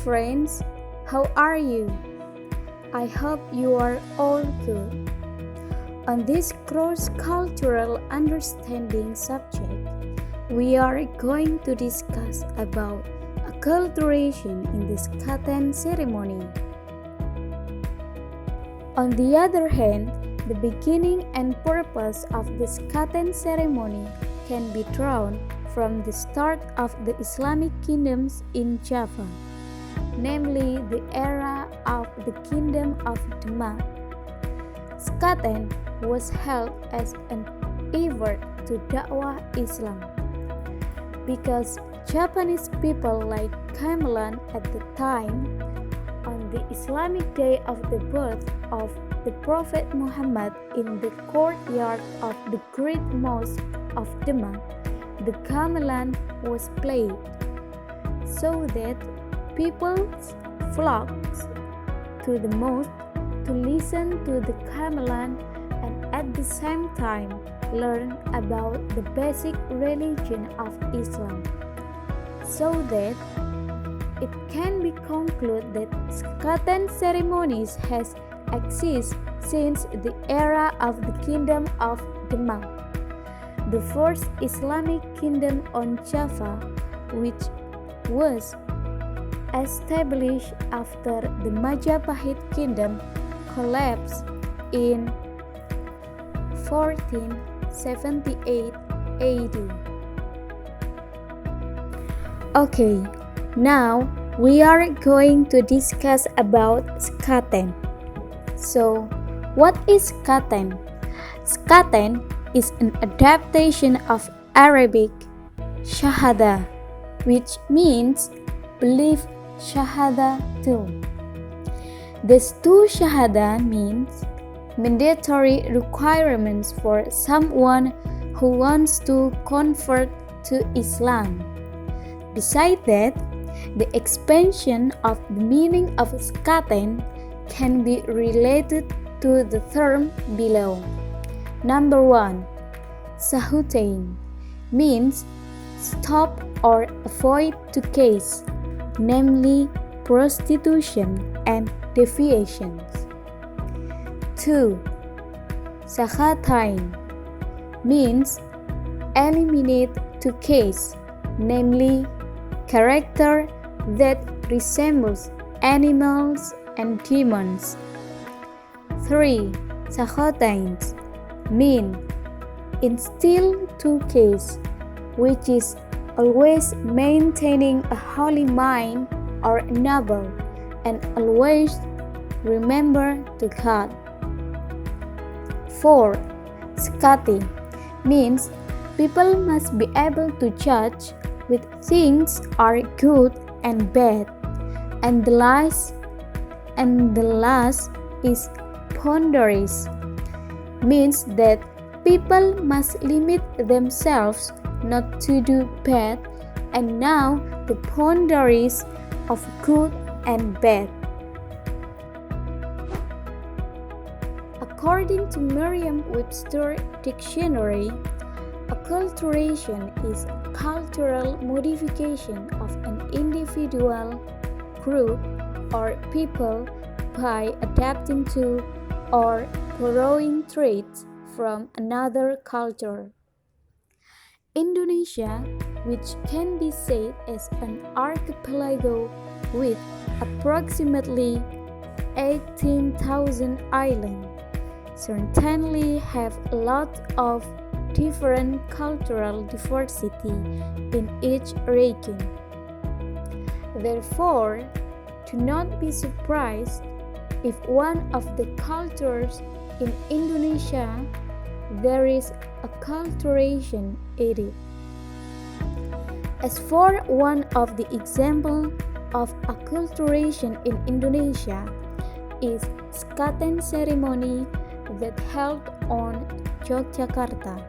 friends, how are you? I hope you are all good. On this cross-cultural understanding subject, we are going to discuss about acculturation in the Sekaten ceremony. On the other hand, the beginning and purpose of the Sekaten ceremony can be drawn from the start of the Islamic kingdoms in Java, namely the era of the Kingdom of Demak. Sekaten was held as an effort to dakwah Islam, because Japanese people like Gamelan at the time, on the Islamic day of the birth of the Prophet Muhammad in the courtyard of the Great Mosque of Demak, the gamelan was played, so that people flocked to the mosque to listen to the gamelan and at the same time learn about the basic religion of Islam, so that it can be concluded that Sekaten ceremonies has existed since the era of the Kingdom of Demak, the first Islamic kingdom on Java, which was established after the Majapahit Kingdom collapsed in 1478 AD. Okay, now we are going to discuss about Sekaten. So, what is Sekaten? Sekaten is an adaptation of Arabic shahada, which means believe shahada too. This two shahada means mandatory requirements for someone who wants to convert to Islam. Besides that, the expansion of the meaning of Sekaten can be related to the term below. Number 1. Sahutain means stop or avoid two cases, namely prostitution and deviations. 2. Sekaten means eliminate two cases, namely character that resembles animals and demons. 3. Sekaten mean instill two cases, which is always maintaining a holy mind or noble, and always remember to God. 4. Sekati means people must be able to judge which things are good and bad, and the last is boundaries, means that people must limit themselves not to do bad and know the boundaries of good and bad. According to Merriam-Webster Dictionary, acculturation is a cultural modification of an individual, group, or people by adapting to or borrowing traits from another culture. Indonesia, which can be said as an archipelago with approximately 18,000 islands, certainly have a lot of different cultural diversity in each region. Therefore, do not be surprised if one of the cultures in Indonesia there is acculturation in it. As for one of the examples of acculturation in Indonesia is Sekaten ceremony that held on Yogyakarta.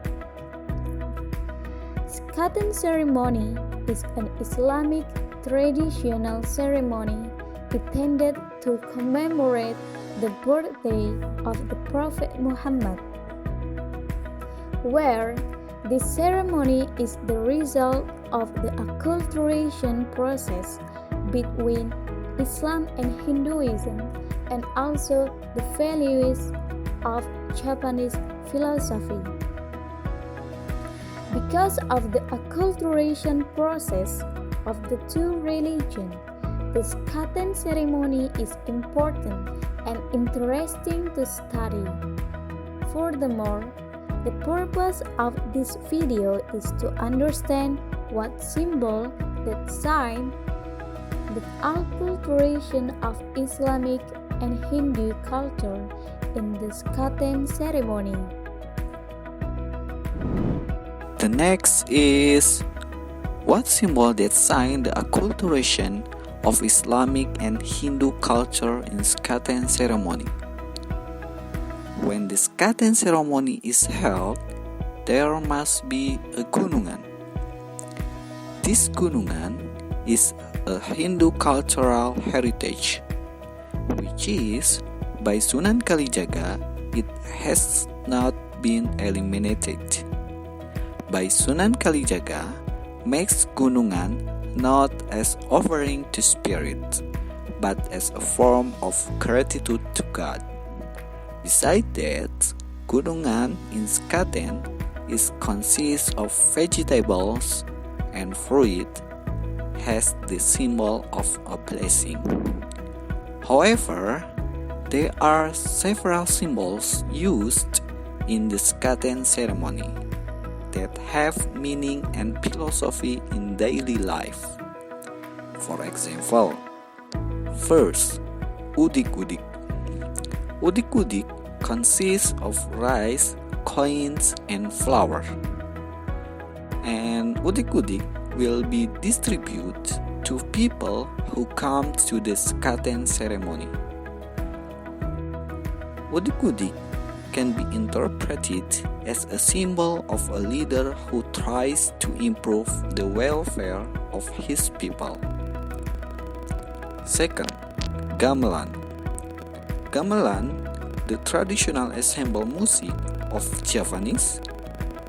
Sekaten ceremony is an Islamic traditional ceremony intended to commemorate the birthday of the Prophet Muhammad, where this ceremony is the result of the acculturation process between Islam and Hinduism, and also the values of Japanese philosophy. Because of the acculturation process of the two religions, the Sekaten ceremony is important and interesting to study. Furthermore, the purpose of this video is to understand what symbol that sign the acculturation of Islamic and Hindu culture in the Sekaten ceremony. The next is what symbol that sign the acculturation of Islamic and Hindu culture in Sekaten ceremony. When the Sekaten ceremony is held, there must be a gunungan. This gunungan is a Hindu cultural heritage, which is, by Sunan Kalijaga, it has not been eliminated. By Sunan Kalijaga, makes gunungan not as offering to spirit, but as a form of gratitude to God. Besides that, gunungan in Sekaten consists of vegetables and fruit, has the symbol of a blessing. However, there are several symbols used in the Sekaten ceremony that have meaning and philosophy in daily life. For example, first, udik-udik. Udik-udik consists of rice, coins, and flour. And udik-udik will be distributed to people who come to the Sekaten ceremony. Udik-udik can be interpreted as a symbol of a leader who tries to improve the welfare of his people. Second, gamelan. Gamelan, the traditional ensemble music of Javanese.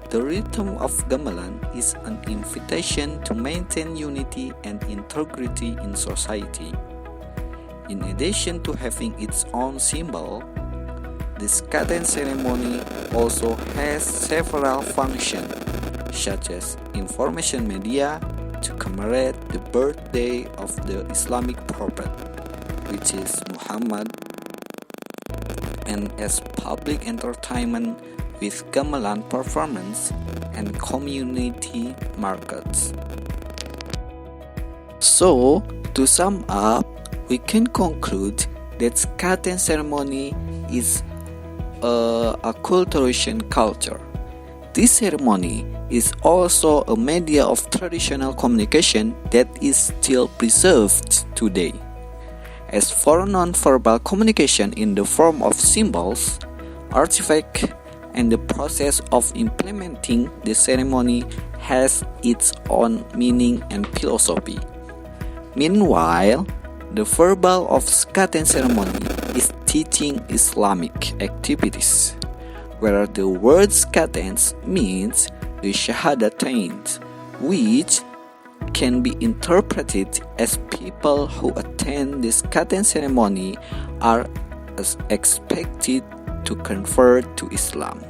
The rhythm of gamelan is an invitation to maintain unity and integrity in society. In addition to having its own symbol, the Sekaten ceremony also has several functions, such as information media to commemorate the birthday of the Islamic prophet, which is Muhammad, and as public entertainment with gamelan performance and community markets. So, to sum up, we can conclude that Sekaten ceremony is a acculturation culture. This ceremony is also a media of traditional communication that is still preserved today. As for non-verbal communication in the form of symbols, artifacts, and the process of implementing the ceremony has its own meaning and philosophy. Meanwhile, the verbal of Sekaten ceremony is teaching Islamic activities, where the word Sekaten means the Shahadatain, which can be interpreted as people who attend the Sekaten ceremony are expected to convert to Islam.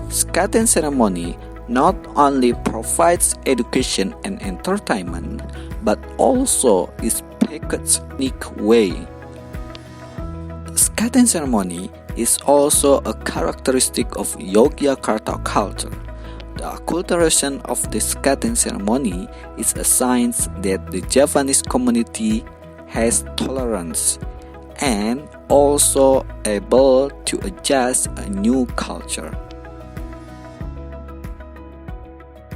Sekaten ceremony not only provides education and entertainment, but also is packaged neat way. Sekaten ceremony is also a characteristic of Yogyakarta culture. The acculturation of the Sekaten ceremony is a sign that the Javanese community has tolerance and also able to adjust a new culture.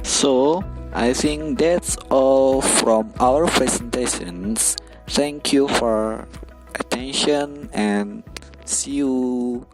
So, I think that's all from our presentations. Thank you for attention and see you